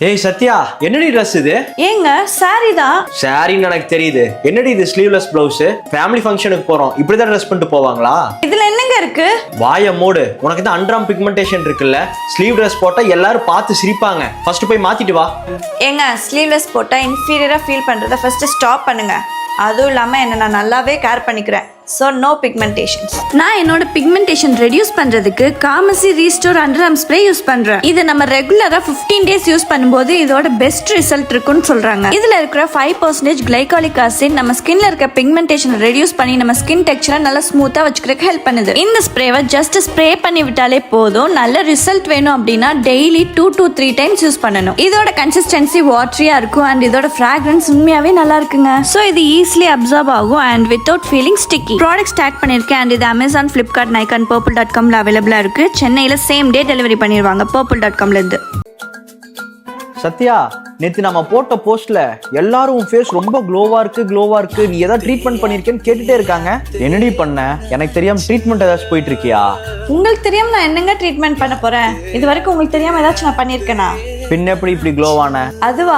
ஏய் சத்யா, என்னடி ட்ரெஸ் இது? ஏங்க சாரி தான். சாரின்னு எனக்கு தெரியுது. என்னடி இது ஸ்லீவ்லெஸ் ப்ளவுஸ்? ஃபேமிலி ஃபங்க்ஷனுக்கு போறோம், இப்படிதான் ட்ரெஸ் பண்ணிட்டு போவாங்களா? இதுல என்னங்க இருக்கு? வாய மூடு. உனக்கு தான் அண்டர்ஆர்ம் பிக்மெண்டேஷன் இருக்குல்ல, ஸ்லீவ் ட்ரெஸ் போட்டா எல்லாரும் பார்த்து சிரிப்பாங்க. ஃபர்ஸ்ட் போய் மாத்திட்டு வா. ஏங்க ஸ்லீவ்லெஸ் போட்டா இன்ஃபீரியரா ஃபீல் பண்றத ஃபர்ஸ்ட் ஸ்டாப் பண்ணுங்க. அதுவும் இல்லாம என்ன நான் நல்லாவே கேர் பண்ணிக்கிறேன். So no pigmentations. நான் என்னோட பிக்மெண்டேஷன் ரெடியூஸ் பண்றதுக்கு காமசி ரீஸ்டோர் அண்டர்ஆர்ம் ஸ்ப்ரே யூஸ் பண்றேன். இது நம்ம ரெகுலரா 15 டேஸ் யூஸ் பண்ணும்போது இதோட பெஸ்ட் ரிசல்ட் இருக்குன்னு சொல்றாங்க. இதுல இருக்கிற 5% கிளைகாலிக் ஆசிட் நம்ம ஸ்கின்ல இருக்க பிக்மெண்டேஷன் ரெடியூஸ் பண்ணி நம்ம ஸ்கின் டெக்ஸ்சரை நல்லா ஸ்மூத்தா வச்சுக்கிறதுக்கு ஹெல்ப் பண்ணுது. இந்த ஸ்ப்ரேவை ஜஸ்ட் ஸ்ப்ரே பண்ணி விட்டாலே போதும். நல்ல ரிசல்ட் வேணும் அப்படின்னா டெய்லி 2 to 3 டைம்ஸ் யூஸ் பண்ணணும். இதோட கன்சிஸ்டன்சி வாட்டரியா இருக்கும் அண்ட் இதோட ஃப்ராக்ரன்ஸ் உண்மையாவே நல்லா இருக்குங்க. ஸோ இது ஈஸிலி அப்சார்ப் ஆகும் and without feeling sticky. Products take பண்ணிருக்கேன் அண்ட் இது Amazon, Flipkart, Nykaa, purple.comல அவைலபிளா இருக்கு. சென்னையில சேம் டே டெலிவரி பண்ணிடுவாங்க purple.comல இருந்து. சத்யா, நேத்து நம்ம போட்ட போஸ்ட்ல எல்லாரும் உன் ஃபேஸ் ரொம்ப க்ளோவா இருக்கு, நீ ஏதாவது ட்ரீட்மெண்ட் பண்ணிருக்கேன்னு கேட்டுட்டே இருக்காங்க. என்னடி பண்ண? எனக்கு தெரியாம ட்ரீட்மெண்ட் ஏதாச்சும் போயிட்டு இருக்கியா? உங்களுக்கு தெரியாம நான் என்னங்க ட்ரீட்மெண்ட் பண்ண போறேன்? இது வரைக்கும் உங்களுக்கு தெரியாம ஏதாச்சும் நான் பண்ணிருக்கேனா? பின்ன எப்படி இப்படி க்ளோவான? அதுவா,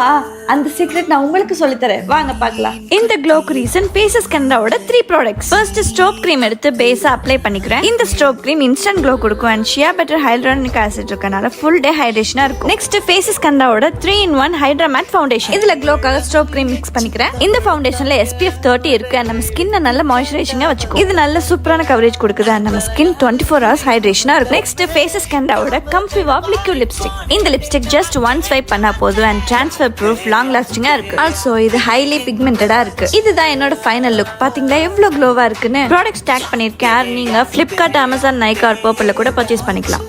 அந்த சீக்ரெட் நான் உங்களுக்கு சொல்லி தரேன், வாங்க பார்க்கலாம். இந்த க்ளோக்கு ரீசன் ஃபேஸஸ் கனடாவோட 3 ப்ராடக்ட்ஸ். ஃபர்ஸ்ட் ஸ்ட்ரோப் கிரீம் எடுத்து பேஸா அப்ளை பண்ணிக்கிறேன். இந்த ஸ்ட்ரோப் கிரீம் இன்ஸ்டன்ட் க்ளோ கொடுக்கும் and shea butter hyaluronic acid இருக்கனால ஃபுல் டே ஹைட்ரேஷனா இருக்கும். நெக்ஸ்ட் ஃபேஸஸ் கனடாவோட 3-in-1 ஹைட்ரா மேட் ஃபவுண்டேஷன். இதுல க்ளோக்காக ஸ்ட்ரோப் கிரீம் மிக்ஸ் பண்ணிக்கிறேன். இந்த ஃபவுண்டேஷன்ல SPF 30 இருக்கு அண்ட் நம்ம ஸ்கின்னை நல்ல மாய்ஸ்சரைசிங்கா வச்சுக்கும். இது நல்ல சூப்பரான கவரேஜ் கொடுக்குது அண்ட் நம்ம ஸ்கின் 24 hours ஹைட்ரேஷனா இருக்கும். நெக்ஸ்ட் ஃபேஸஸ் கனடாவோட கம்ஃபி வாவ் லிக்விட் லிப்ஸ்டிக். இந்த லிப்ஸ்டிக் ஜஸ்ட் ஒன் ஸ்வைப் பண்ணா போதும் அண்ட் ட்ரான்ஸ்ஃபர் ப்ரூஃப், லாங் லாஸ்டிங்கா இருக்கு. ஆல்சோ இது ஹைலி பிக்மெண்டடா இருக்கு. இதுதான் என்னோட ஃபைனல் லுக். பாத்தீங்களா எவ்வளவு க்ளோவா இருக்குன்னு? ப்ராடக்ட்ஸ் டேக் பண்ணிருக்கேன். நீங்க Flipkart, Amazon, Nykaa, purple கூட பர்ச்சேஸ் பண்ணிக்கலாம்.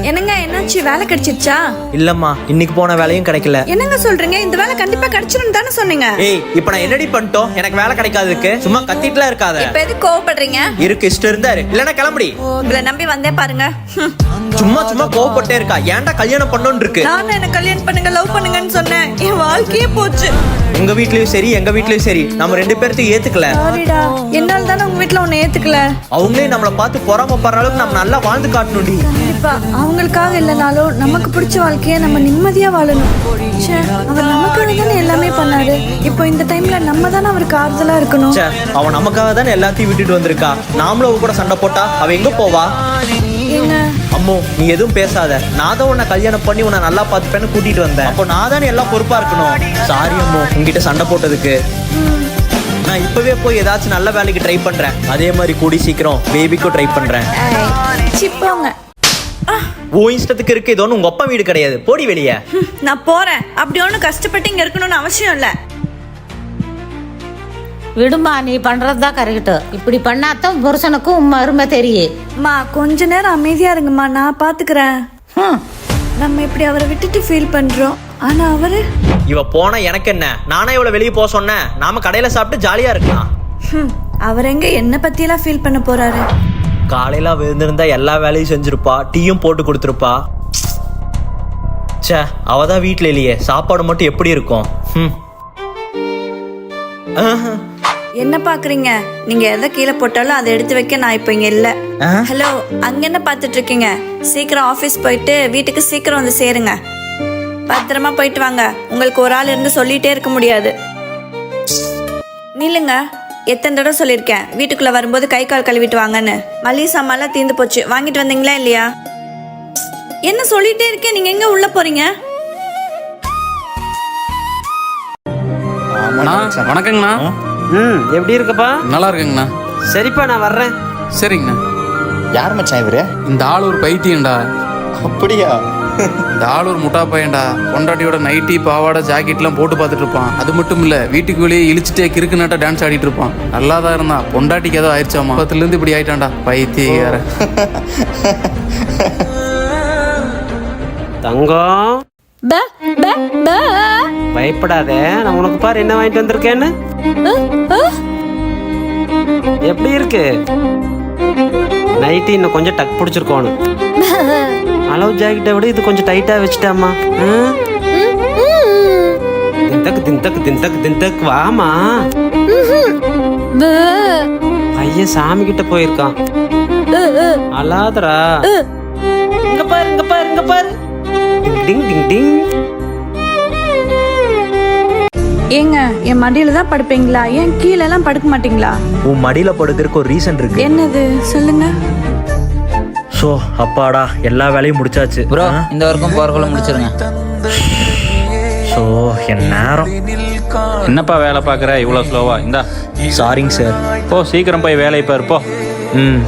என்னங்க என்னாச்சு, வேலை கிடைச்சிருச்சா? இல்லம்மா, இன்னைக்கு போன வேலையும் கிடைக்கல. என்னங்க சொல்றீங்க? இந்த வேலை கண்டிப்பா கிடைச்சிரும் தானே சொன்னீங்க. ஏய், இப்போ நான் என்னடி பண்ணிட்டோம்? எனக்கு வேலை கிடைக்காததுக்கு சும்மா கத்திட்டுலாம் இருக்காத. இப்போ எதுக்கு கோவப்படுறீங்க? இருக்கு, இஷ்டம் இருந்தாரு இல்லனா கிளம்புடி. உங்களை நம்பி வந்தே பாருங்க. சும்மா கோவப்பட்டே இருக்கா. ஏன்டா கல்யாணம் பண்ணணும்னு இருக்கு? நான் என்ன கல்யாணம் பண்ணுங்க, லவ் பண்ணுங்கன்னு சொன்னேன். என் வாழ்க்கையே போச்சு. உங்க வீட்லயும் சரி எங்க வீட்லயும் சரி நம்ம 2 பேர்த்தையும் ஏத்துக்கல. சாரிடா, என்னால தானே உங்க வீட்ல உன்னை ஏத்துக்கல. அவங்களே நம்மள பார்த்து பொறாமப்படுற அளவுக்கு நம்ம நல்லா வாழ்ந்து காட்டணும்டி. கண்டிப்பா அவங்களுக்காக இல்லனாலும் நமக்கு பிடிச்ச வாழ்க்கைய நம்ம நிம்மதியா வாழணும். அவர் நமக்காக தானே எல்லாமே பண்ணாரு. இப்போ இந்த டைம்ல நம்ம தானே அவருக்கு ஆறுதலா இருக்கணும். அவன் நமக்காக தானே எல்லாத்தையும் விட்டுட்டு வந்திருக்கா. நாமளும் அவ கூட சண்டை போட்டா அவ எங்க போவா? அம்மோ, நீ எதுவும் பேசாத. நான் தான் உன்னை கல்யாணம் பண்ணி உன்னை நல்லா பார்த்துப்பேன்னு கூட்டிட்டு வந்தேன். அப்போ நான் தானே எல்லாம் பொறுப்பா இருக்கணும். சாரி அம்மோ, உங்ககிட்ட சண்டை போட்டதுக்கு. நான் இப்பவே போய் ஏதாச்சும் நல்ல வேலைக்கு ட்ரை பண்றேன். அதே மாதிரி கூடி சீக்கிரம் பேபிக்கும் ட்ரை பண்றேன். ஓ இஷ்டத்துக்கு இருக்கு. இது ஒன்றும் உங்க அப்பா வீடு கிடையாது. போடி வெளியே. நான் போறேன். அப்படி ஒன்றும் கஷ்டப்பட்டு இங்க இருக்கணும்னு அவசியம் இல்லை. விடுமா, நீ பண்றதுதான் கரெக்ட். இப்படி பண்ணாதான் புருஷனுக்கும் உண்மை அருமை தெரியுமா. கொஞ்ச நேரம் அமைதியா இருங்கம்மா, நான் பாத்துக்கிறேன். நம்ம இப்படி அவரை விட்டுட்டு ஃபீல் பண்றோம். ஆனா அவரு இவ போன எனக்கு என்ன? நானே இவ்வளவு வெளியே போக சொன்னேன். நாம கடையில சாப்பிட்டு ஜாலியா இருக்கலாம். அவர் எங்க என்ன பத்தியெல்லாம் ஃபீல் பண்ண போறாரு? காலையில விழுந்திருந்தா எல்லா வேலையும் செஞ்சிருப்பா, டீயும் போட்டு கொடுத்துருப்பா. சே, அவதான் வீட்டுல இல்லையே. சாப்பாடு மட்டும் எப்படி இருக்கும்? என்ன பாக்குறீங்க? நீங்க எதை கீழே போட்டாலும் அதை எடுத்து வைக்க நான் இப்போ இங்க இல்ல. ஹலோ, அங்க என்ன பாத்துட்டு இருக்கீங்க? சீக்கிரம் ஆபீஸ் போயிட்டு வீட்டுக்கு சீக்கிரம் வந்து சேருங்க. பத்திரமா போயிட்டு வாங்க. உங்களுக்கு ஒரு ஆள் இருந்து சொல்லிட்டே இருக்க முடியாது. நில்லுங்க. எத்தனை தடவை சொல்லியிருக்கேன் வீட்டுக்குள்ள வரும்போது கை கால் கழுவிட்டு வாங்கன்னு. மளிகை சாமான்லாம் தீர்ந்து போச்சு, வாங்கிட்டு வந்தீங்களா இல்லையா? என்ன சொல்லிட்டே இருக்கேன், நீங்க எங்க உள்ள போறீங்க? வணக்கங்கண்ணா. எப்படி இருக்கப்பா? நல்லா இருக்குங்கண்ணா. சரிப்பா, நான் வர்றேன். சரிங்கண்ணா. யார் மச்சான் இவரு? இந்த ஆள் ஒரு பைத்தியம்டா. அப்படியா? இந்த ஆள் ஒரு முட்டா பையன்டா. பொண்டாட்டியோட நைட்டி, பாவாடை, ஜாக்கெட்லாம் போட்டு பார்த்துட்டு இருப்பான். அது மட்டும் இல்ல, வீட்டுக்கு வெளியே இழிச்சிட்டே கிறுக்கு நாட்டா டான்ஸ் ஆடிட்டு இருப்பான். நல்லா தான் இருந்தான். பொண்டாட்டிக்கு ஏதோ ஆயிடுச்சாமா. பத்துல இருந்து இப்படி ஆயிட்டான்டா பைத்தியக்கார. தங்கம், பயப்படாத. நான் உனக்கு பாரு என்ன வாங்கிட்டு வந்திருக்கேன்னு. எப்படி இருக்கு? நைட்டு இன்னும் கொஞ்சம் டக் பிடிச்சிருக்கோணும். அளவு ஜாக்கெட்டை விட இது கொஞ்சம் டைட்டா வச்சுட்டாமா. தின்தக்கு வாமா. பையன் சாமி கிட்ட போயிருக்கான். அழாதரா. இங்க பாரு. டிங் டிங் டிங். ஏங்க என் மடியில தான் படுப்பீங்களா? ஏன் கீழே எல்லாம் படுக்க மாட்டீங்களா? உன் மடியில படுக்கிறதுக்கு ஒரு ரீசன் இருக்கு. என்னது சொல்லுங்க. ஸோ அப்பாடா எல்லா வேலையும் முடிச்சாச்சு. ப்ரோ இந்த வரைக்கும் போறக்குள்ள முடிச்சிருங்க. ஸோ என் நேரம். என்னப்பா வேலை பார்க்குற இவ்வளோ ஸ்லோவா? இந்தா சாரிங்க சார். போ சீக்கிரம் போய் வேலையை பாரு போ. ம்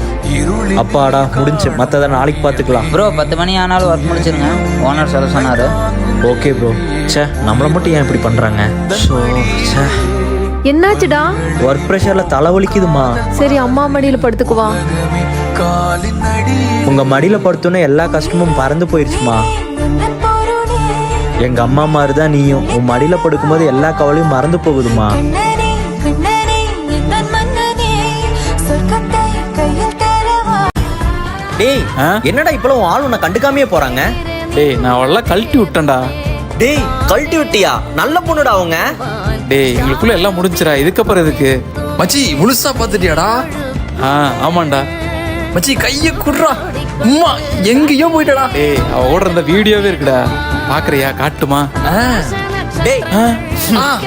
அப்பாடா முடிஞ்சு, மற்றதை நாளைக்கு பார்த்துக்கலாம். ப்ரோ 10 மணி ஆனாலும் ஒர்க் முடிச்சிருங்க. ஓனர் சொல்ல சொன்னாரு. Okay bro. ச்சே நம்மளை மட்டும் ஏன் இப்படி பண்ணுறாங்க? ஸோ ச்சே என்னாச்சுடா? ஒர்க் ப்ரெஷரில் தலைவலிக்குதுமா. சரி அம்மா மடியில படுத்துக்குவா. உங்கள் மடியில் படுத்தோன்னே எல்லா கஷ்டமும் பறந்து போயிடுச்சுமா. எங்கள் அம்மா மாதிரி தான் நீயும். உன் மடியில் படுக்கும்போது எல்லா கவலையும் மறந்து போகுதுமா. டேய் என்னடா இப்பெல்லாம் உன் ஆள் உன்னை கண்டுக்காமையே போறாங்க? டேய் நான் அவளெல்லாம் கழட்டி விட்டேன்டா. டேய் கழட்டி விட்டியா? நல்ல பொண்ணுடா அவங்க. டேய் எங்களுக்குள்ள எல்லாம் முடிஞ்சிரா, இதுக்கப்புறம் எதுக்கு? மச்சி முழுசா பாத்துட்டியாடா? ஆமாண்டா. மச்சி கைய குடுறா. அம்மா எங்கேயோ போயிட்டடா. டேய் அவ ஓடுற அந்த வீடியோவே இருக்குடா, பாக்குறியா? காட்டுமா? டேய்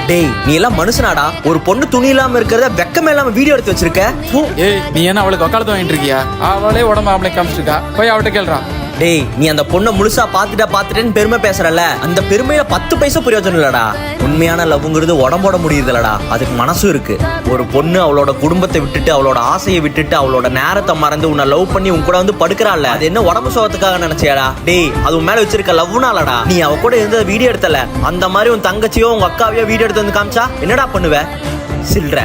டேய் நீ எல்லாம் மனுஷனாடா? ஒரு பொண்ணு துணி இல்லாம இருக்கிறத வெக்கமே இல்லாம வீடியோ எடுத்து வச்சிருக்க. ஏய் நீ என்ன அவளுக்கு வக்காலத்து வாங்கிட்டு இருக்கியா? அவளே உடம்பு அவளே காமிச்சிருக்கா, போய் அவட்ட கேள்றா. டேய் நீ அந்த பொண்ணை முழுசா பாத்துட்டேன்னு பெருமை பேசுறல, அந்த பெருமையில 10 பைசா பிரயோஜனம் இல்லடா. உண்மையான லவ்ங்கிறது உடம்போட முடியுதுலடா, அதுக்கு மனசும் இருக்கு. ஒரு பொண்ணு அவளோட குடும்பத்தை விட்டுட்டு, அவளோட ஆசையை விட்டுட்டு, அவளோட நேரத்தை மறந்து உன்னை லவ் பண்ணி உன் கூட வந்து படுக்கிறாள். அது என்ன உடம்பு சோகத்துக்காக நினைச்சியாடா? டேய் அது உன் மேல வச்சிருக்க லவ்னாலடா. நீ அவ கூட இருந்த வீடியோ எடுத்தல, அந்த மாதிரி உன் தங்கச்சியோ உங்க அக்காவையோ வீடியோ எடுத்து வந்து காமிச்சா என்னடா பண்ணுவ? சில்ற.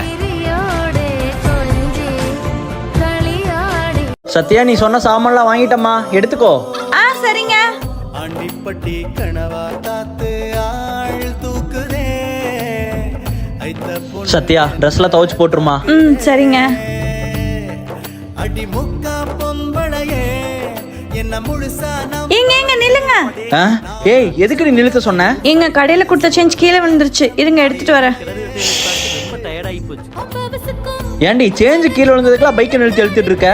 சத்யா நீ சொன்ன சாமான்லாம் வாங்கிட்டம்மா, எடுத்துக்கோ. சரிங்க. சத்யா ட்ரெஸ்ல துவைச்சு போட்டுருமா. சரிங்க. எங்க நில்லுங்க. ஏய் எதுக்கு நீ நிறுத்த சொன்ன? எங்க கடையில கொடுத்த சேஞ்ச் கீழே விழுந்துருச்சு, இருங்க எடுத்துட்டு வரேன். ஏண்டி சேஞ்ச் கீழே விழுந்ததுக்குலாம் பைக்கை நிறுத்தி எழுத்துட்டு இருக்க?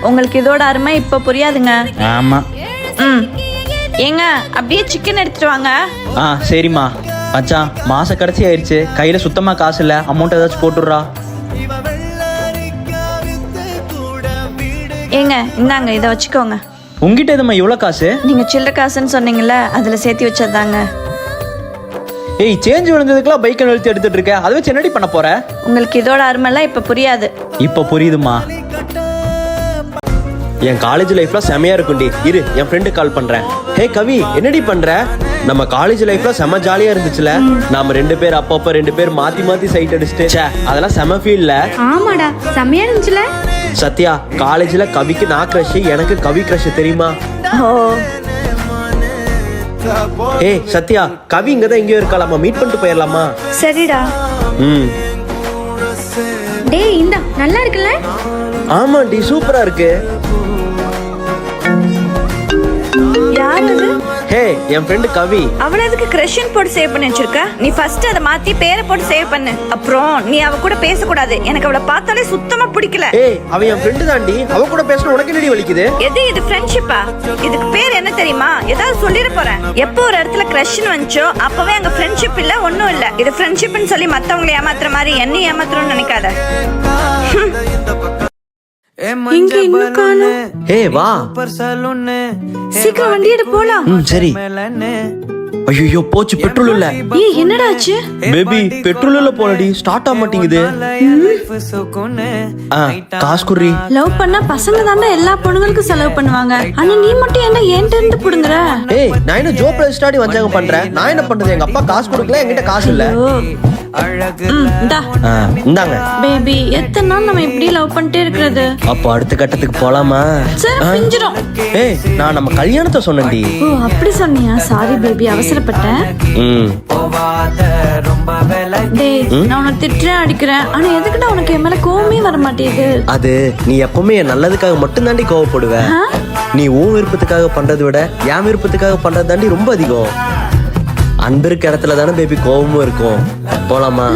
உங்களுக்கு இதோட அருமை இப்ப புரியாதுங்க. ஆமா. ஏங்க அப்படியே சிக்கன் எடுத்துட்டு வாங்க. சரிம்மா. மச்சான் மாச கடைசி ஆயிடுச்சு, கையில சுத்தமா காசு இல்ல, அமௌண்ட் ஏதாச்சும் போட்டுடுறா. ஏங்க இந்தாங்க இதை வச்சுக்கோங்க. உங்ககிட்ட எதுமா இவ்வளவு காசு? நீங்க சில்லற காசுன்னு சொன்னீங்கல்ல, அதுல சேர்த்து வச்சதாங்க. ஏய் சேஞ்ச் விழுந்ததுக்குலாம் பைக்கை நிறுத்தி எடுத்துட்டு இருக்க, அதை வச்சு என்னடி பண்ண போற? உங்களுக்கு இதோட அருமைலாம் இப்ப புரியாது. இப்ப புரியுதுமா. என் காலேஜ் லைஃப்ல செமையா இருக்கும்டி. இரு என் ஃப்ரெண்டு கால் பண்றேன். ஹே கவி என்னடி பண்ற? நம்ம காலேஜ் லைஃப்ல செம ஜாலியா இருந்துச்சுல. நாம 2 பேர் அப்பப்ப 2 பேர் மாத்தி சைட் அடிச்சுட்டு அதெல்லாம் செம ஃபீல்ல. ஆமாடா செமையா இருந்துச்சுல. சத்யா காலேஜ்ல கவிக்கு நான் கிரஷ், எனக்கு கவி கிரஷ் தெரியுமா? ஏய் சத்யா கவி இங்கதான் எங்கேயோ இருக்கலாமா, மீட் பண்ணிட்டு போயிடலாமா? சரிடா. டேய் இந்தா நல்லா இருக்குல்ல? ஆமாண்டி சூப்பரா இருக்கு. யார் அது? ஹே என் ஃப்ரெண்டு கவி. அவள எதுக்கு கிரஷன் போட்டு சேவ் பண்ணி வச்சிருக்க? நீ ஃபர்ஸ்ட் அதை மாத்தி பேரை போட்டு சேவ் பண்ணு. அப்புறம் நீ அவ கூட பேசக்கூடாது, எனக்கு அவளை பார்த்தாலே சுத்தமா பிடிக்கல. ஏய் அவ என் ஃப்ரெண்டு தாண்டி, அவ கூட பேசணும் உனக்கு என்னடி வலிக்குது? எது இது ஃப்ரெண்ட்ஷிப்பா? இதுக்கு பேர் என்ன தெரியுமா? ஏதாவது சொல்லிட போறேன். எப்போ ஒரு இடத்துல கிரஷ்னு வந்துச்சோ அப்பவே அங்க ஃப்ரெண்ட்ஷிப் இல்ல, ஒண்ணும் இல்ல. இது ஃப்ரெண்ட்ஷிப்னு சொல்லி மத்தவங்களை ஏமாத்துற மாதிரி என்ன ஏமாத்துறோம்னு நினைக்காத. இங்க இன்னும் காணோம். ஏய் வா சீக்கிரம் வண்டி எடு போலாம். சரி. ஐயோ போச்சு, பெட்ரோல் இல்ல. ஏய் என்னடா ஆச்சு? பேபி பெட்ரோல் இல்ல போலடி, ஸ்டார்ட் ஆக மாட்டேங்குது. காசு குறி. லவ் பண்ணா பசங்க தானே எல்லா பொண்ணுங்களுக்கும் செலவு பண்ணுவாங்க, ஆனா நீ மட்டும் என்ன ஏன்ட்ட இருந்து புடுங்குற? ஏய் நான் என்ன ஜோப் ஸ்டாடி வந்தாங்க பண்றேன், நான் என்ன பண்றது? எங்க அப்பா காசு கொடுக்கல, என்கிட்ட காசு இல்ல. இந்தாங்க. பேபி எத்தனை நாள் நம்ம இப்படி லவ் பண்ணிட்டே இருக்கிறது? அப்போ அடுத்த கட்டத்துக்கு போலாமா? சரி பிஞ்சிரும். ஏய் நான் நம்ம கல்யாணத்தை சொன்னேன்டி. ஓ அப்படி சொன்னியா? சாரி பேபி அவசரப்பட்டேன். டேய் நான் உன்னை திட்டுறேன் அடிக்கிறேன், ஆனா எதுக்குடா உனக்கு என் மேல கோவமே வர மாட்டேங்குது? அது நீ எப்பவுமே என் நல்லதுக்காக மட்டும் தாண்டி கோவப்படுவ. நீ உன் விருப்பத்துக்காக பண்றதை விட என் விருப்பத்துக்காக பண்றது தாண்டி ரொம்ப அதிகம். அன்பு இருக்க இடத்துல தானே பேபி கோவமும் இருக்கும். போலாமா?